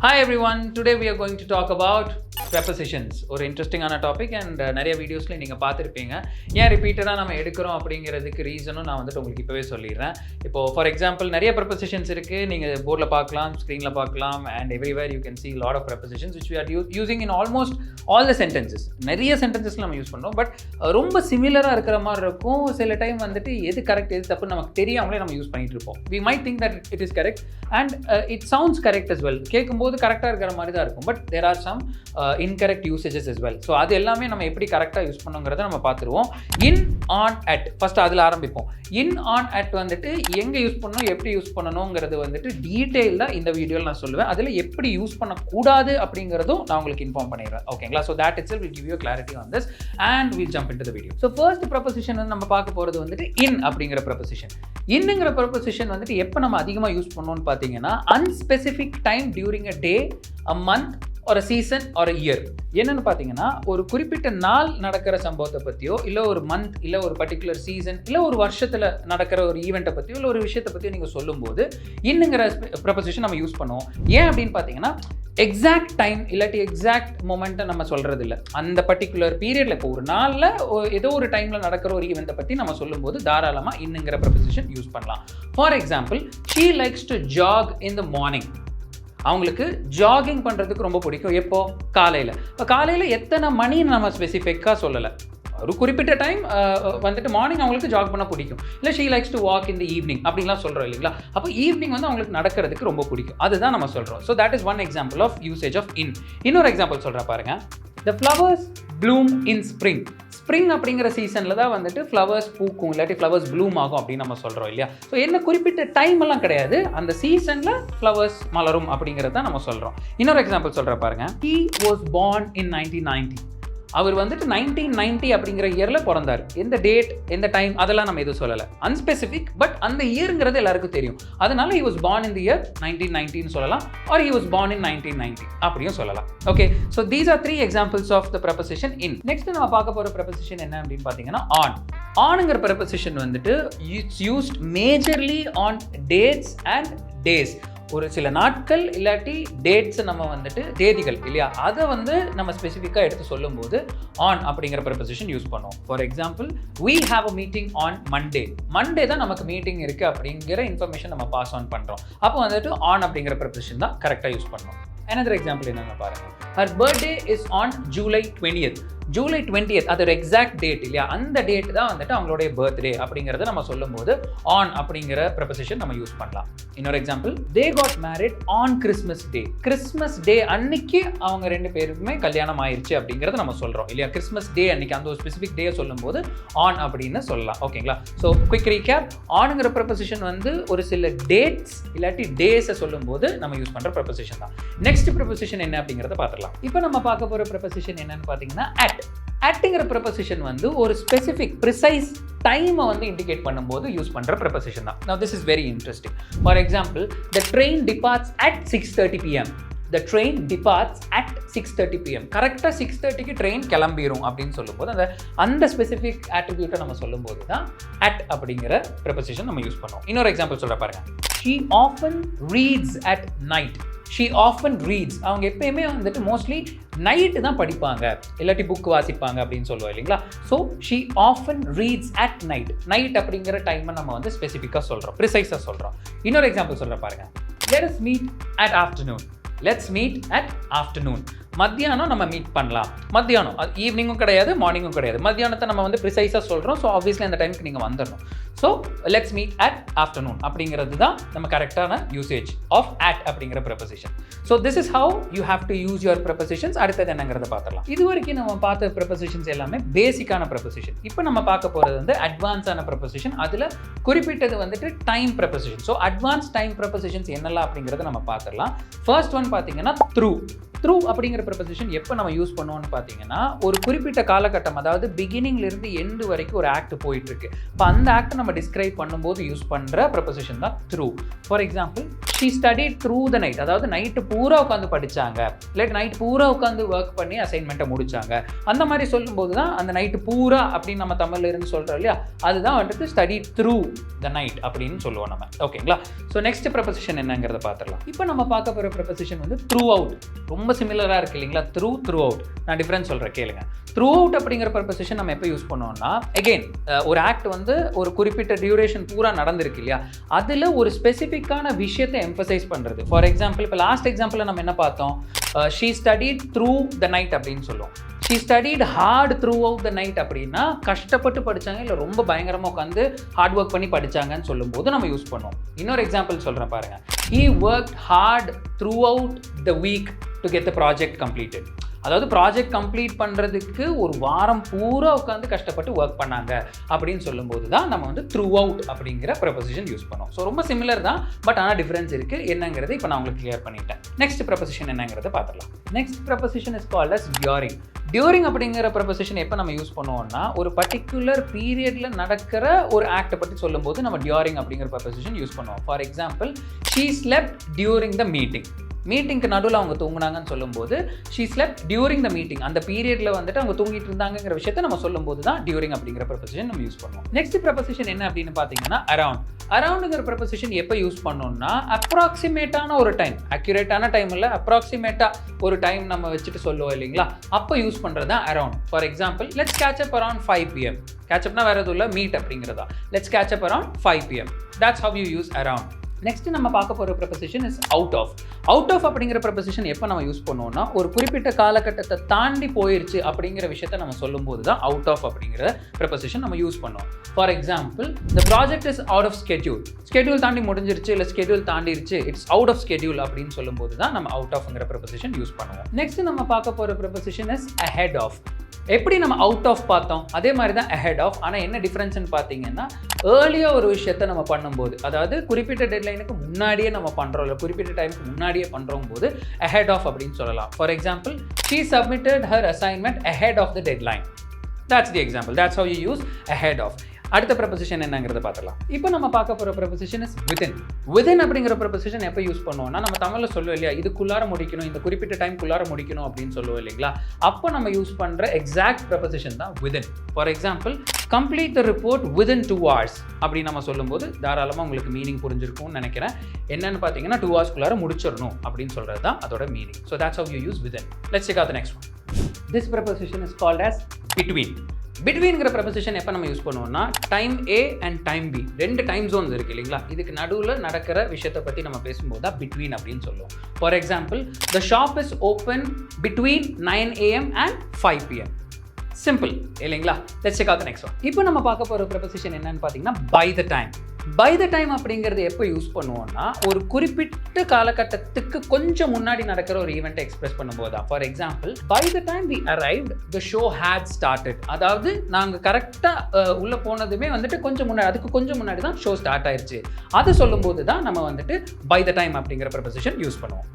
Hi everyone, today we are going to talk about prepositions. ஒரு இன்ட்ரெஸ்டிங்கான topic and நிறைய வீடியோஸில் நீங்கள் பார்த்துருப்பீங்க. ஏன் ரிப்பீட்டடாக நம்ம எடுக்கிறோம் அப்படிங்கிறதுக்கு ரீசனும் நான் வந்துட்டு உங்களுக்கு இப்போவே சொல்லிடுறேன். இப்போது ஃபார் எக்ஸாம்பிள் நிறைய prepositions இருக்குது, நீங்கள் போர்டில் பார்க்கலாம், ஸ்க்ரீனில் பார்க்கலாம், and everywhere you can see lot of prepositions which we are using in almost all the sentences. நிறைய சென்டென்சஸ் நம்ம யூஸ் பண்ணுறோம், பட் ரொம்ப சிமிலராக இருக்கிற மாதிரி இருக்கும். சில டைம் வந்துட்டு எது கரெக்ட் எது தப்பு நமக்கு தெரியாமலே நம்ம யூஸ் பண்ணிட்டு இருப்போம். We might think that it is correct and it sounds correct as well. கேட்கும்போது கரெக்டாக இருக்கிற மாதிரி தான் இருக்கும், but there are some incorrect usages as well. So அது எல்லாமே நம்ம எப்படி கரெக்டாக யூஸ் பண்ணுங்கிறத நம்ம பார்த்துருவோம். இன், ஆன், அட், ஃபர்ஸ்ட் அதில் ஆரம்பிப்போம். இன், ஆன், அட் வந்துட்டு எங்கே யூஸ் பண்ணணும், எப்படி யூஸ் பண்ணணுங்கிறது வந்துட்டு டீட்டெயிலாக இந்த வீடியோவில் நான் சொல்லுவேன். அதில் எப்படி யூஸ் பண்ணக்கூடாது அப்படிங்கிறதும் நான் உங்களுக்கு இன்ஃபார்ம் பண்ணிடுறேன். ஓகேங்களா? So that itself will give you a clarity on this and we'll jump into the video. So first preposition வந்து நம்ம பார்க்க போகிறது வந்துட்டு இன் அப்படிங்கிற preposition. இன்னுங்கிற preposition வந்துட்டு எப்போ நம்ம அதிகமாக யூஸ் பண்ணோம்னு பார்த்தீங்கன்னா unspecific time during a day, a month or a season or a year. என்னன்னு பார்த்தீங்கன்னா ஒரு குறிப்பிட்ட நாள் நடக்கிற சம்பவத்தை பற்றியோ இல்லை ஒரு மந்த் இல்லை ஒரு பர்டிகுலர் சீசன் இல்லை ஒரு வருஷத்தில் நடக்கிற ஒரு ஈவெண்ட்டை பற்றியோ இல்லை ஒரு விஷயத்தை பற்றியோ நீங்கள் சொல்லும்போது இன்னுங்கிற ப்ரொபொசிஷன் நம்ம யூஸ் பண்ணுவோம். ஏன் அப்படின்னு பார்த்தீங்கன்னா எக்ஸாக்ட் டைம் இல்லாட்டி எக்ஸாக்ட் மொமெண்ட்டை நம்ம சொல்கிறது இல்லை. அந்த பர்டிகுலர் பீரியடில் இப்போ ஒரு நாளில் ஏதோ ஒரு டைமில் நடக்கிற ஒரு ஈவெண்ட்டை பற்றி நம்ம சொல்லும்போது தாராளமாக இன்னுங்கிற ப்ரொபொசிஷன் யூஸ் பண்ணலாம். For example, she likes to jog in the morning. அவங்களுக்கு ஜாகிங் பண்ணுறதுக்கு ரொம்ப பிடிக்கும். எப்போ? காலையில். இப்போ காலையில் எத்தனை மணின்னு நம்ம ஸ்பெசிஃபிக்காக சொல்லலை. ஒரு குறிப்பிட்ட டைம் வந்துட்டு மார்னிங் அவங்களுக்கு ஜாக் பண்ண பிடிக்கும். இல்லை she likes to walk in the evening அப்படின்லாம் சொல்கிறோம் இல்லைங்களா? அப்போ ஈவினிங் வந்து அவங்களுக்கு நடக்கிறதுக்கு ரொம்ப பிடிக்கும். அதுதான் நம்ம சொல்கிறோம். So that is one example of usage of in. இன்னொரு எக்ஸாம்பிள் சொல்கிறேன் பாருங்க. The flowers bloom in spring. Spring அப்படிங்கிற சீசனில் தான் வந்துட்டு ஃப்ளவர்ஸ் பூக்கும் இல்லாட்டி ஃப்ளவர்ஸ் ப்ளூம் ஆகும் அப்படின்னு நம்ம சொல்கிறோம் இல்லையா? ஸோ என்ன குறிப்பிட்ட டைம் எல்லாம் கிடையாது, அந்த சீசனில் ஃப்ளவர்ஸ் மலரும் அப்படிங்கிறத நம்ம சொல்கிறோம். இன்னொரு எக்ஸாம்பிள் சொல்கிற பாருங்க. He was born in 1990. அவர் வந்துட்டு 1990 அப்படிங்கிற இயரில் பிறந்தார். எந்த டேட் எந்த டைம் அதெல்லாம் நம்ம எதுவும் சொல்லலை. அன்ஸ்பெசிஃபிக், பட் அந்த இயருங்கிறது எல்லாருக்கும் தெரியும். அதனால he was born in the year 1990 சொல்லலாம், or he was born in 1990 அப்படியும் சொல்லலாம். Okay, so these are 3 examples of the preposition in. Next நம்ம பார்க்க போகிற preposition என்ன அப்படின்னு பார்த்தீங்கன்னா on. ஆனுங்கிற preposition வந்துட்டு it's used majorly on dates and days. ஒரு சில நாட்கள் இல்லாட்டி டேட்ஸ் நம்ம வந்துட்டு தேதிகள் இல்லையா, அதை வந்து நம்ம ஸ்பெசிஃபிக்காக எடுத்து சொல்லும்போது ஆன் அப்படிங்கிற ப்ரெபொசிஷன் யூஸ் பண்ணுவோம். For example, we have a meeting on Monday. Monday தான் நமக்கு மீட்டிங் இருக்குது அப்படிங்கிற இன்ஃபர்மேஷன் நம்ம பாஸ் ஆன் பண்ணுறோம். அப்போ வந்துட்டு ஆன் அப்படிங்கிற ப்ரெபொசிஷன் தான் கரெக்டாக யூஸ் பண்ணணும். another example என்னென்ன பாருங்க. her birthday is on July 20th. July 20th அது ஒரு எக்ஸாக்ட் டேட் இல்லையா, அந்த டேட் தான் வந்துட்டு அவங்களுடைய பர்த்டே அப்படிங்கிறத நம்ம சொல்லும்போது ஆன் அப்படிங்கிற ப்ரெபொசிஷன் நம்ம யூஸ் பண்ணலாம். இன்னொரு example, they got married on Christmas day. Christmas டே அன்னைக்கு அவங்க ரெண்டு பேருக்குமே கல்யாணம் ஆயிடுச்சு அப்படிங்கிறத நம்ம சொல்கிறோம் இல்லையா. கிறிஸ்மஸ் டே அன்னைக்கு அந்த ஒரு ஸ்பெசிஃபிக் டே சொல்லும்போது ஆன் அப்படின்னு சொல்லலாம். ஓகேங்களா? ஸோ குயிக் ரீகேப், ஆனுங்கிற ப்ரெபொசிஷன் வந்து ஒரு சில டேட்ஸ் இல்லாட்டி டேஸை சொல்லும்போது நம்ம யூஸ் பண்ணுற ப்ரெபொசிஷன் தான். நெக்ஸ்ட் ப்ரெபொசிஷன் என்ன அப்படிங்கிறத பார்த்துடலாம். இப்போ நம்ம பார்க்க போகிற ப்ரெபொசிஷன் என்னன்னு பார்த்தீங்கன்னா at. அட்ங்கிற ப்ரெபொசிஷன் வந்து ஒரு ஸ்பெசிஃபிக் ப்ரிசைஸ் டைமை வந்து இண்டிகேட் பண்ணும்போது யூஸ் பண்ணுற ப்ரெபொசிஷன் தான். Now this is very interesting. For example, the train departs at 6:30 p.m. The train departs at 6:30 p.m. கரெக்டாக 6:30க்கு ட்ரெயின் கிளம்பிடும் அப்படின்னு சொல்லும்போது அந்த ஸ்பெசிஃபிக் ஆட்ரிபியூட்டை நம்ம சொல்லும்போது தான் at அப்படிங்கிற ப்ரெபொசிஷன் நம்ம யூஸ் பண்ணுவோம். இன்னொரு எக்ஸாம்பிள் சொல்ல பாருங்க. she often reads at night. she often reads. அவங்க எப்பயுமே வந்துட்டு மோஸ்ட்லி நைட்டு தான் படிப்பாங்க இல்லாட்டி புக் வாசிப்பாங்க அப்படின்னு சொல்லுவோம் இல்லைங்களா. So she often reads at night. Night அப்படிங்கிற டைமை நம்ம வந்து ஸ்பெசிஃபிக்காக சொல்கிறோம், ப்ரிசைஸாக சொல்கிறோம். இன்னொரு எக்ஸாம்பிள் சொல்கிற பாருங்க. let us meet at afternoon. let's meet at afternoon. மத்தியானம் நம்ம மீட் பண்ணலாம். மத்தியானம் அது ஈவினிங்கும் கிடையாது மார்னிங்கும் கிடையாது, மத்தியானத்தை நம்ம வந்து ப்ரிசைஸாக சொல்கிறோம். ஸோ ஆப்வியஸ்லி அந்த டைமுக்கு நீங்கள் வந்துடணும். So let's meet at afternoon அப்படிங்கிறது தான் நம்ம கரெக்டான யூசேஜ் ஆஃப் at அப்படிங்கிற preposition. So this is how you have to use your prepositions. அடுத்தது என்னங்கிறத பார்த்துடலாம். இது வரைக்கும் நம்ம பார்த்த ப்ரெபொசிஷன்ஸ் எல்லாமே பேசிக்கான ப்ரெபொசிஷன். இப்போ நம்ம பார்க்க போகிறது வந்து அட்வான்ஸான ப்ரெபொசிஷன். அதில் குறிப்பிட்டது வந்துட்டு time proposition. So advance time ப்ரெபொசிஷன்ஸ் என்னெல்லாம் அப்படிங்கிறத நம்ம பார்த்துடலாம். ஃபர்ஸ்ட் ஒன் பார்த்தீங்கன்னா த்ரூ. த்ரூ அப்படிங்கிற ப்ரெபோசிஷன் எப்போ நம்ம யூஸ் பண்ணுவோம்னு பார்த்தீங்கன்னா ஒரு குறிப்பிட்ட காலகட்டம், அதாவது பிகினிங்லேருந்து எண்டு வரைக்கும் ஒரு ஆக்ட் போயிட்டு இருக்கு. இப்போ அந்த ஆக்ட் நம்ம டிஸ்கிரைப் பண்ணும்போது யூஸ் பண்ணுற ப்ரெபோசிஷன் தான் through. For example, she studied through the night, அதாவது நைட்டு பூரா உட்காந்து படித்தாங்க, இல்லை நைட் பூரா உட்காந்து ஒர்க் பண்ணி அசைன்மெண்ட்டை முடிச்சாங்க. அந்த மாதிரி சொல்லும்போது தான் அந்த நைட்டு பூரா அப்படின்னு நம்ம தமிழ்ல இருந்து சொல்கிறோம் இல்லையா, அதுதான் வந்துட்டு ஸ்டடி த்ரூ த நைட் அப்படின்னு சொல்லுவோம் நம்ம. ஓகேங்களா? ஸோ நெக்ஸ்ட் ப்ரெபோசிஷன் என்னங்கிறத பார்த்துடலாம். இப்போ நம்ம பார்க்க போகிற ப்ரெபோசிஷன் வந்து த்ரூ அவுட். ரொம்ப சிமிலராக இருக்குது இல்லைங்களா? Through out. நான் டிஃப்ரென்ஸ் சொல்கிறேன் கேளுங்க. த்ரூ அவுட் அப்படிங்கிற ப்ரெபோசிஷன் நம்ம எப்போ யூஸ் பண்ணுவோம்னா, அகெயின் ஒரு ஆக்ட் வந்து ஒரு குறிப்பிட்ட டியூரேஷன் பூரா நடந்திருக்கு இல்லையா, அதில் ஒரு ஸ்பெசிஃபிக்கான விஷயத்தை எம்பசைஸ் பண்ணுறது. ஃபார் எக்ஸாம்பிள், இப்போ லாஸ்ட் எக்ஸாம்பிளில் நம்ம என்ன பார்த்தோம்? She studied through the night அப்படின்னு சொல்லுவோம். She studied heart throughout the night அப்படின்னா கஷ்டப்பட்டு படித்தாங்க, இல்லை ரொம்ப பயங்கரமாக உட்காந்து ஹார்ட் ஒர்க் பண்ணி படித்தாங்கன்னு சொல்லும்போது நம்ம யூஸ் பண்ணுவோம். இன்னொரு எக்ஸாம்பிள் சொல்கிறேன் பாருங்கள். He worked hard throughout the week to get the project completed. அதாவது ப்ராஜெக்ட் கம்ப்ளீட் பண்ணுறதுக்கு ஒரு வாரம் பூரா உட்காந்து கஷ்டப்பட்டு ஒர்க் பண்ணாங்க அப்படின்னு சொல்லும்போது தான் நம்ம வந்து த்ரூ அவுட் அப்படிங்கிற ப்ரெபோசிஷன் யூஸ் பண்ணுவோம். ஸோ ரொம்ப சிமிலர் தான், பட் ஆனால் டிஃப்ரென்ஸ் இருக்குது என்னங்கிறது இப்போ நான் உங்களுக்கு கிளியர் பண்ணிட்டேன். நெக்ஸ்ட் ப்ரெபோசிஷன் என்னங்கிறத பார்த்துக்கலாம். Next preposition is called as during. During அப்படிங்கிற ப்ரெபோசிஷன் எப்போ நம்ம யூஸ் பண்ணுவோம்னா, ஒரு பர்டிகுலர் பீரியடில் நடக்கிற ஒரு ஆக்டை பற்றி சொல்லும்போது நம்ம டியூரிங் அப்படிங்கிற ப்ரெபோசிஷன் யூஸ் பண்ணுவோம். For example, she slept during the meeting. மீட்டிங்க்கு நடுவில் அவங்க தூங்குனாங்கன்னு சொல்லும்போது she slept during the meeting. அந்த பீரியடில் வந்துட்டு அவங்க தூங்கிட்டு இருந்தாங்கிற விஷயத்தை நம்ம சொல்லும்போது தான் டியூரிங் அப்படிங்கிற ப்ரெபோசிஷன் நம்ம யூஸ் பண்ணுவோம். நெக்ஸ்ட் ப்ரெபோசிஷன் என்ன அப்படின்னு பார்த்தீங்கன்னா அரவுண்ட். அரவுண்டுங்கிற ப்ரெபோசிஷன் எப்போ யூஸ் பண்ணோம்னா, அப்ராக்சிமேட்டான ஒரு டைம், அக்யூரேட்டான டைம் இல்லை, அப்ராக்சிமேட்டாக ஒரு டைம் நம்ம வச்சுட்டு சொல்லுவோம் இல்லைங்களா, அப்போ யூஸ் பண்ணுறது தான் around. For example, let's catch up around 5 PM. கேட்சப்னா வேறு எதுவும் இல்லை, மீட் அப்படிங்கிறதா. Let's catch up around 5 PM. That's how you use around. Next நம்ம பார்க்க போகிற preposition is out of. Out of அப்படிங்கிற ப்ரெபோசிஷன் எப்போ நம்ம யூஸ் பண்ணுவோம்னா, ஒரு குறிப்பிட்ட காலகட்டத்தை தாண்டி போயிருச்சு அப்படிங்கிற விஷயத்தை நம்ம சொல்லும்போது தான் அவுட் ஆஃப் அப்படிங்கிற ப்ரெபோசிஷன் நம்ம யூஸ் பண்ணுவோம். For example, the project is out of schedule. Schedule தாண்டி முடிஞ்சிருச்சு, இல்லை ஸ்கெட்யூல் தாண்டிருச்சு, இட்ஸ் அவுட் ஆஃப் ஸ்கெட்யூல் அப்படின்னு சொல்லும்போது தான் நம்ம அவுட் ஆஃப்ங்கிற ப்ரெபோசிஷன் யூஸ் பண்ணுவோம். நெக்ஸ்ட் நம்ம பார்க்க போகிற ப்ரெபோசிஷன் இஸ் அஹெட் ஆஃப். எப்படி நம்ம அவுட் ஆஃப் பார்த்தோம், அதே மாதிரி தான் அஹெட் ஆஃப். ஆனால் என்ன டிஃப்ரென்ஸ்னு பார்த்தீங்கன்னா, ஏர்லியாக ஒரு விஷயத்தை நம்ம பண்ணும்போது, அதாவது குறிப்பிட்ட டெட்லைனுக்கு முன்னாடியே நம்ம பண்ணுறோம், இல்லை குறிப்பிட்ட டைமுக்கு முன்னாடியே பண்ணுறோம் போது அஹெட் ஆஃப் அப்படின்னு சொல்லலாம். For example, she submitted her assignment ahead of the deadline. That's the example. That's how you use ahead of. அடுத்த ப்ரெபோசிஷன் என்னங்கிறத பார்க்கலாம். இப்போ நம்ம பார்க்க போகிற ப்ரெபோசிஷன் இஸ் வித்தின். வித்தின் அப்படிங்கிற ப்ரெபோசிஷன் எப்போ யூஸ் பண்ணுவோம்னா, நம்ம தமிழில் சொல்லுவோம் இல்லையா, இதுக்குள்ளார முடிக்கணும், இந்த குறிப்பிட்ட டைம்குள்ளார முடிக்கணும் அப்படின்னு சொல்லுவோம் இல்லைங்களா, அப்போ நம்ம யூஸ் பண்ணுற எக்ஸாக்ட் ப்ரெபோசிஷன் தான் within. For example, complete the report within 2 hours அப்படின்னு நம்ம சொல்லும்போது தாராளமாக உங்களுக்கு மீனிங் புரிஞ்சிருக்கும்னு நினைக்கிறேன். என்னன்னு பார்த்தீங்கன்னா, 2 hours முடிச்சிடணும் அப்படின்னு சொல்கிறது தான் அதோட meaning. So that's how you use within. Let's check out the next one. This preposition is called as between. பிட்வீன்கிற ப்ரெபோசிஷன் எப்போ நம்ம யூஸ் பண்ணுவோம்னா, time A and time B, 2 time zones இருக்குது இல்லைங்களா, இதுக்கு நடுவில் நடக்கிற விஷயத்தை பற்றி நம்ம பேசும்போது தான் பிட்வீன் அப்படின்னு சொல்லுவோம். For example, the shop is open between 9 AM and 5 PM. Simple இல்லைங்களா? Let's check out the next one. இப்போ நம்ம பார்க்க போகிற ப்ரெபோசிஷன் என்னன்னு பார்த்தீங்கன்னா, by the time. By the time அப்படிங்கிறது எப்போ யூஸ் பண்ணுவோம்னா, ஒரு குறிப்பிட்ட காலகட்டத்துக்கு கொஞ்சம் முன்னாடி நடக்கிற ஒரு ஈவெண்ட்டை எக்ஸ்பிரஸ் பண்ணும்போது தான். For example, by the time we arrived the show had started. அதாவது நாங்கள் கரெக்டாக உள்ளே போனதுமே வந்துட்டு கொஞ்சம் முன்னாடி, அதுக்கு கொஞ்சம் முன்னாடி தான் ஷோ ஸ்டார்ட் ஆயிடுச்சு. அது சொல்லும்போது தான் நம்ம வந்துட்டு பை த டைம் அப்படிங்கிற ப்ரெபோசிஷன் யூஸ் பண்ணுவோம்.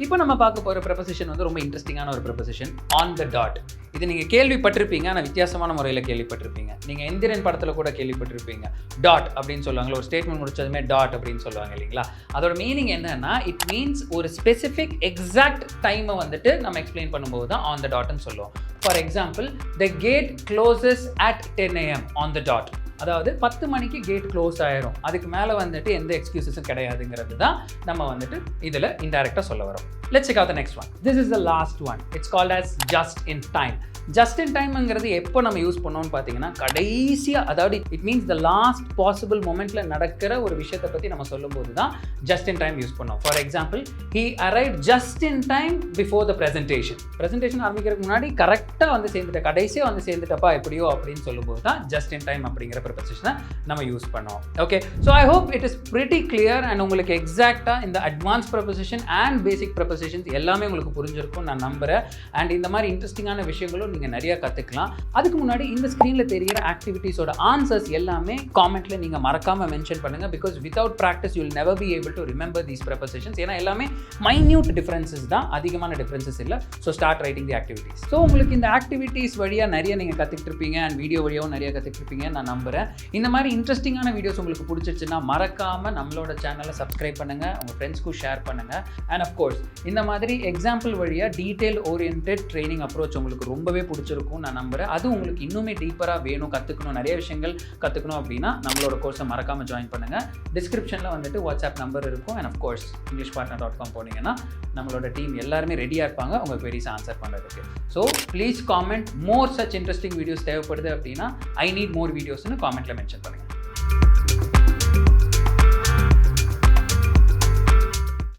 இப்போ நம்ம பார்க்க போகிற ப்ரெபோசிஷன் வந்து ரொம்ப இன்ட்ரெஸ்டிங்கான ஒரு ப்ரெபோசிஷன், ஆன் த டாட். இது நீங்கள் கேள்விப்பட்டிருப்பீங்க, ஆனால் வித்தியாசமான முறையில் கேள்விப்பட்டிருப்பீங்க. நீங்கள் எந்திரன் படத்தில் கூட கேள்விப்பட்டிருப்பீங்க. டாட் அப்படின்னு சொல்லுவாங்க, ஒரு ஸ்டேட்மெண்ட் முடிச்சதுமே டாட் அப்படின்னு சொல்லுவாங்க இல்லைங்களா. அதோட மீனிங் என்னன்னா, இட் மீன்ஸ் ஒரு ஸ்பெசிஃபிக் எக்ஸாக்ட் டைமை வந்துட்டு நம்ம எக்ஸ்பிளைன் பண்ணும்போது தான் ஆன் த டாட்னு சொல்லுவோம். For example, the gate closes at 10 AM on the dot. அதாவது 10 மணிக்கு கேட் க்ளோஸ் ஆயிரும், அதுக்கு மேலே வந்துட்டு எந்த எக்ஸ்கியூசஸும் கிடையாதுங்கிறது தான் நம்ம வந்துட்டு இதில் இன்டைரக்டாக சொல்ல வரோம். Let's check out the next one. This is the last one. It's called as just in time. Just in டைம்ங்கிறது எப்போ நம்ம யூஸ் பண்ணோம்னு பார்த்தீங்கன்னா, கடைசியாக, அதாவது it means the last possible மொமெண்ட்டில் நடக்கிற ஒரு விஷயத்தை பற்றி நம்ம சொல்லும்போது தான் ஜஸ்ட் இன் டைம் யூஸ் பண்ணோம். For example, he arrive just in time before the presentation ஆரம்பிக்கிறதுக்கு முன்னாடி கரெக்டாக வந்து சேர்ந்துட்ட, கடைசியாக வந்து சேர்ந்துட்டப்பா எப்படியோ அப்படின்னு சொல்லும்போது தான் ஜஸ்ட் இன் டைம் அப்படிங்கிற ப்ரெபோசிஷனை நம்ம யூஸ் பண்ணோம். Okay, so I hope it is pretty clear and உங்களுக்கு எக்ஸாக்டாக இந்த அட்வான்ஸ் ப்ரெபோசிஷன் அண்ட் பேசிக் ப்ரெபோசிஷன்ஸ் எல்லாமே உங்களுக்கு புரிஞ்சிருக்கும் நான் நம்புகிறேன். அண்ட் இந்த மாதிரி இன்ட்ரெஸ்டிங்கான விஷயங்களும் நீங்கள் நிறையா கற்றுக்கலாம். அதுக்கு முன்னாடி இந்த ஸ்க்ரீனில் தெரிகிற ஆக்டிவிட்டீஸோட ஆன்சர்ஸ் எல்லாமே காமெண்ட்டில் நீங்கள் மறக்காமல் மென்ஷன் பண்ணுங்கள். Because without practice you will never be able to remember these prepositions. ஏன்னா எல்லாமே மைன்யூட் டிஃப்ரென்சஸ் தான், அதிகமான டிஃப்ரென்சஸ் இல்லை. So start writing the activities. So உங்களுக்கு இந்த ஆக்டிவிட்டீஸ் வழியாக நிறைய நீங்கள் கற்றுக்கிட்டு இருப்பீங்க அண்ட் வீடியோ வழியாகவும் நிறைய கற்றுக்கிட்டு இருப்பீங்க நான் நம்புகிறேன். இந்த மாதிரி இன்ட்ரெஸ்டிங்கான வீடியோஸ் உங்களுக்கு பிடிச்சிருச்சுன்னா மறக்காமல் நம்மளோட சேனலை சப்ஸ்கிரைப் பண்ணுங்கள், உங்கள் ஃப்ரெண்ட்ஸ்க்கும் ஷேர் பண்ணுங்கள். அண்ட் அஃப்கோர்ஸ் இந்த மாதிரி எக்ஸாம்பிள் வழியாக டீட்டெயில் ஓரியன்டட் ட்ரைனிங் அப்ரோச் உங்களுக்கு ரொம்பவே பிடிச்சிருக்கும் நான் நம்புகிறேன். அது உங்களுக்கு இன்னுமே டீப்பராக வேணும், கற்றுக்கணும், நிறைய விஷயங்கள் கற்றுக்கணும் அப்படின்னா நம்மளோட கோர்ஸை மறக்காமல் ஜாயின் பண்ணுங்கள். டிஸ்கிரிப்ஷனில் வந்துட்டு வாட்ஸ்அப் நம்பர் இருக்கும். அண்ட் அஃப்கோர்ஸ் englishpartner.com போனீங்கன்னா நம்மளோட டீம் எல்லாருமே ரெடியாக இருப்பாங்க உங்கள் queries ஆன்சர் பண்ணுறதுக்கு. So please comment more such interesting videos தேவைப்படுது அப்படின்னா ஐ நீட் மோர் வீடியோஸ்னு காமெண்ட்டில் மென்ஷன் பண்ணுங்கள்.